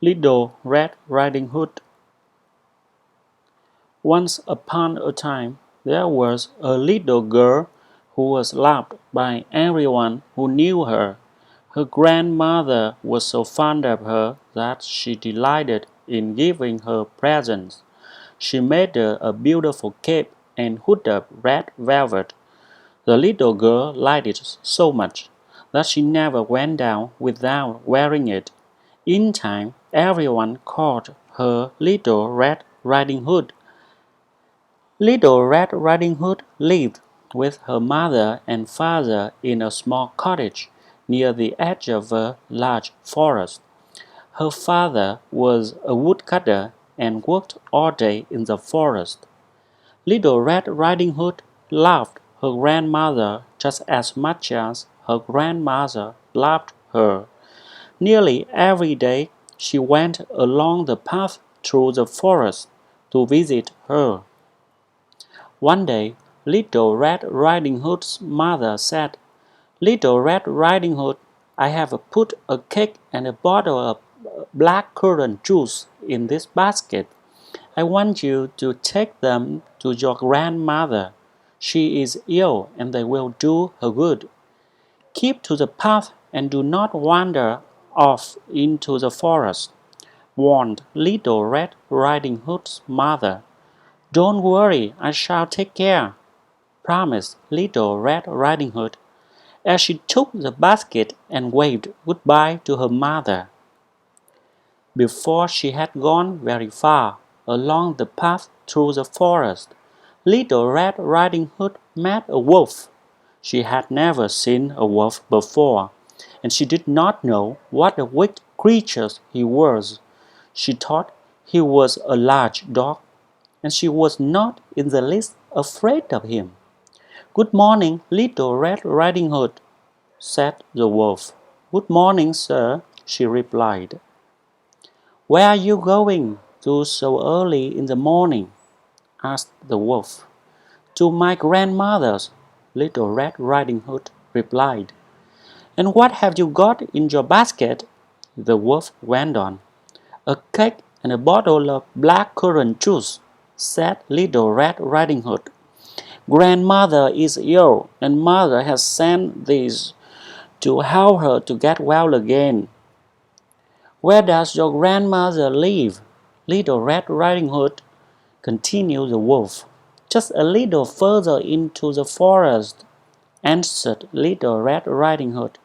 Little Red Riding Hood. Once upon a time, there was a little girl who was loved by everyone who knew her. Her grandmother was so fond of her that she delighted in giving her presents. She made her a beautiful cape and hood of red velvet. The little girl liked it so much that she never went down without wearing it. In time, everyone called her Little Red Riding Hood. Little Red Riding Hood lived with her mother and father in a small cottage near the edge of a large forest. Her father was a woodcutter and worked all day in the forest. Little Red Riding Hood loved her grandmother just as much as her grandmother loved her. Nearly every day she went along the path through the forest to visit her. One day, Little Red Riding Hood's mother said, "Little Red Riding Hood, I have put a cake and a bottle of black currant juice in this basket. I want you to take them to your grandmother. She is ill and they will do her good. Keep to the path and do not wander off into the forest," warned Little Red Riding Hood's mother. "Don't worry, I shall take care," promised Little Red Riding Hood, as she took the basket and waved goodbye to her mother. Before she had gone very far along the path through the forest, Little Red Riding Hood met a wolf. She had never seen a wolf before, and she did not know what a wicked creature he was. She thought he was a large dog, and she was not in the least afraid of him. "Good morning, Little Red Riding Hood," said the wolf. "Good morning, sir," she replied. "Where are you going to so early in the morning?" asked the wolf. "To my grandmother's," Little Red Riding Hood replied. "And what have you got in your basket?" the wolf went on. "A cake and a bottle of black currant juice," said Little Red Riding Hood. "Grandmother is ill, and mother has sent these to help her to get well again." "Where does your grandmother live, Little Red Riding Hood?" continued the wolf. "Just a little further into the forest," answered Little Red Riding Hood.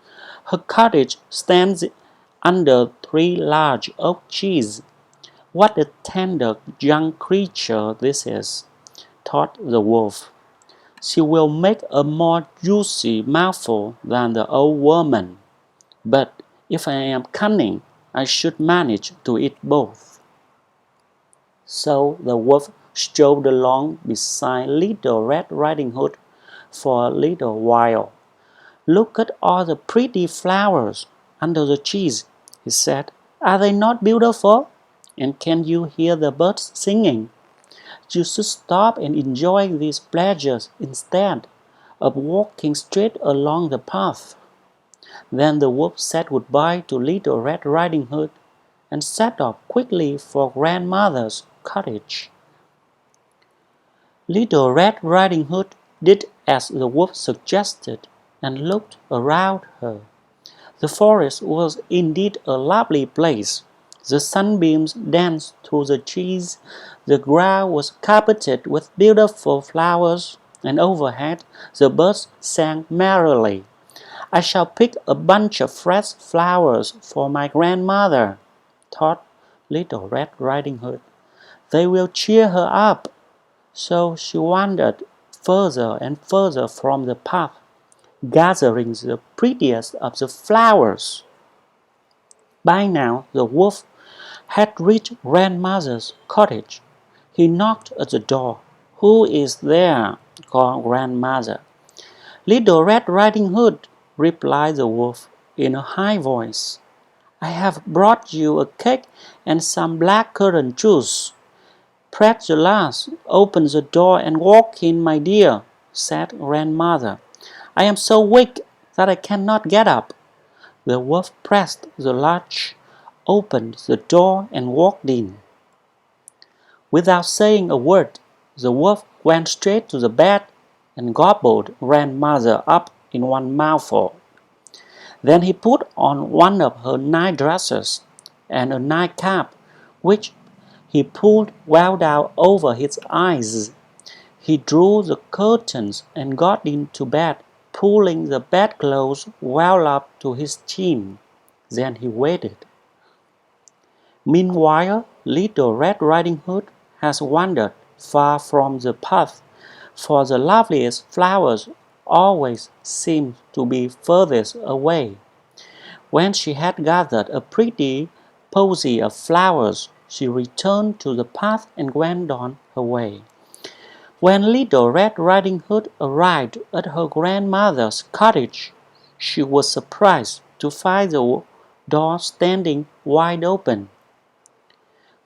"Her cottage stands under 3 large oak trees." "What a tender young creature this is," thought the wolf. "She will make a more juicy mouthful than the old woman. But if I am cunning, I should manage to eat both." So the wolf strode along beside Little Red Riding Hood for a little while. "Look at all the pretty flowers under the trees," he said. "Are they not beautiful? And can you hear the birds singing? You should stop and enjoy these pleasures instead of walking straight along the path." Then the wolf said goodbye to Little Red Riding Hood and set off quickly for grandmother's cottage. Little Red Riding Hood did as the wolf suggested and looked around her. The forest was indeed a lovely place. The sunbeams danced through the trees, the ground was carpeted with beautiful flowers, and overhead the birds sang merrily. "I shall pick a bunch of fresh flowers for my grandmother," thought Little Red Riding Hood. "They will cheer her up." So she wandered further and further from the path, gathering the prettiest of the flowers. By now the wolf had reached grandmother's cottage. He knocked at the door. "Who is there?" called grandmother. "Little Red Riding Hood," replied the wolf in a high voice. "I have brought you a cake and some black currant juice." "Press the latch, open the door and walk in, my dear," said grandmother. "I am so weak that I cannot get up." The wolf pressed the latch, opened the door and walked in. Without saying a word, the wolf went straight to the bed and gobbled grandmother up in one mouthful. Then he put on one of her night dresses and a nightcap, which he pulled well down over his eyes. He drew the curtains and got into bed, pulling the bedclothes well up to his chin. Then he waited. Meanwhile, Little Red Riding Hood has wandered far from the path, for the loveliest flowers always seem to be furthest away. When she had gathered a pretty posy of flowers, she returned to the path and went on her way. When Little Red Riding Hood arrived at her grandmother's cottage, she was surprised to find the door standing wide open.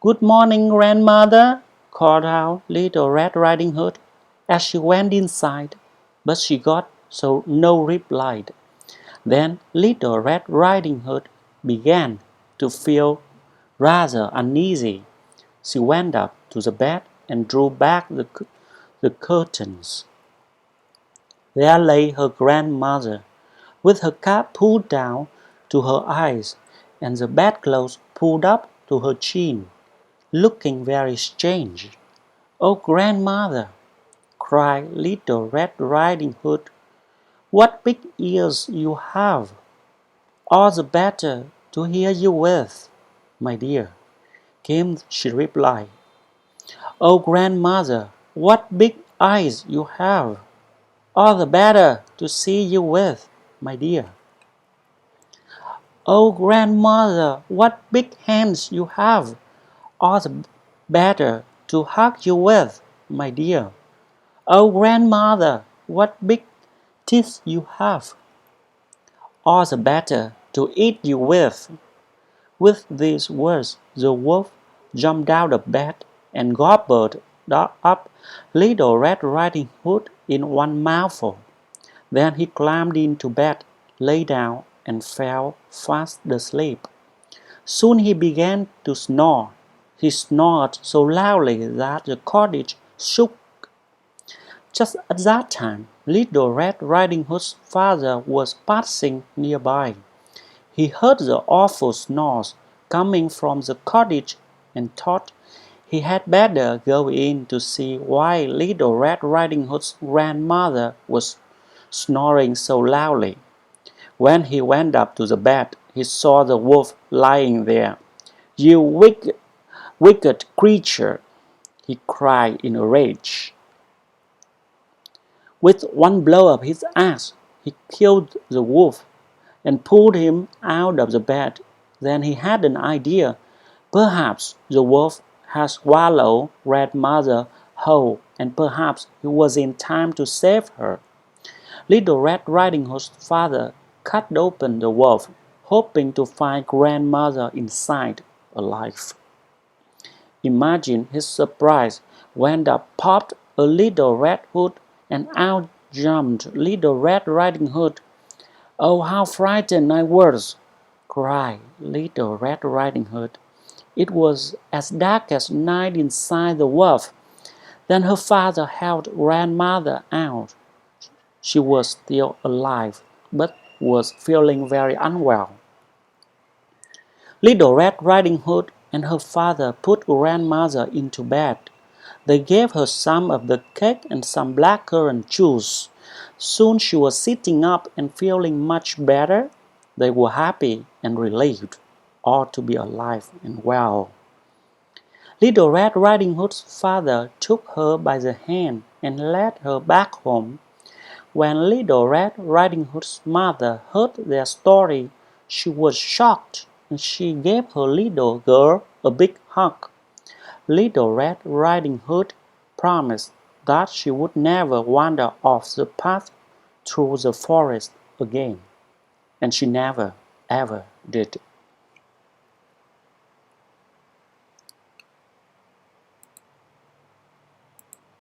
"Good morning, grandmother," called out Little Red Riding Hood as she went inside, but she got no reply. Then Little Red Riding Hood began to feel rather uneasy. She went up to the bed and drew back the curtains. There lay her grandmother, with her cap pulled down to her eyes and the bedclothes pulled up to her chin, looking very strange. "Oh, grandmother," cried Little Red Riding Hood, "what big ears you have! All the better to hear you with, my dear," came she replied. "Oh, grandmother, what big eyes you have! All the better to see you with, my dear." "Oh, grandmother, what big hands you have! All the better to hug you with, my dear." "Oh, grandmother, what big teeth you have! All the better to eat you with." With these words, the wolf jumped out of bed and gobbled up Little Red Riding Hood in one mouthful. Then he climbed into bed, lay down, and fell fast asleep. Soon he began to snore. He snored so loudly that the cottage shook. Just at that time, Little Red Riding Hood's father was passing nearby. He heard the awful snores coming from the cottage and thought he had better go in to see why Little Red Riding Hood's grandmother was snoring so loudly. When he went up to the bed, he saw the wolf lying there. "You wicked creature!" he cried in a rage. With one blow of his axe, he killed the wolf and pulled him out of the bed. Then he had an idea. Perhaps the wolf had swallowed grandmother whole, and perhaps he was in time to save her. Little Red Riding Hood's father cut open the wolf, hoping to find grandmother inside, alive. Imagine his surprise when up popped a little Red Hood, and out jumped Little Red Riding Hood. "Oh, how frightened I was!" cried Little Red Riding Hood. It was as dark as night inside the wolf. Then her father held grandmother out. She was still alive, but was feeling very unwell. Little Red Riding Hood and her father put grandmother into bed. They gave her some of the cake and some blackcurrant juice. Soon she was sitting up and feeling much better. They were happy and relieved, all to be alive and well. Little Red Riding Hood's father took her by the hand and led her back home. When Little Red Riding Hood's mother heard their story, she was shocked, and she gave her little girl a big hug. Little Red Riding Hood promised that she would never wander off the path through the forest again, and she never, ever did.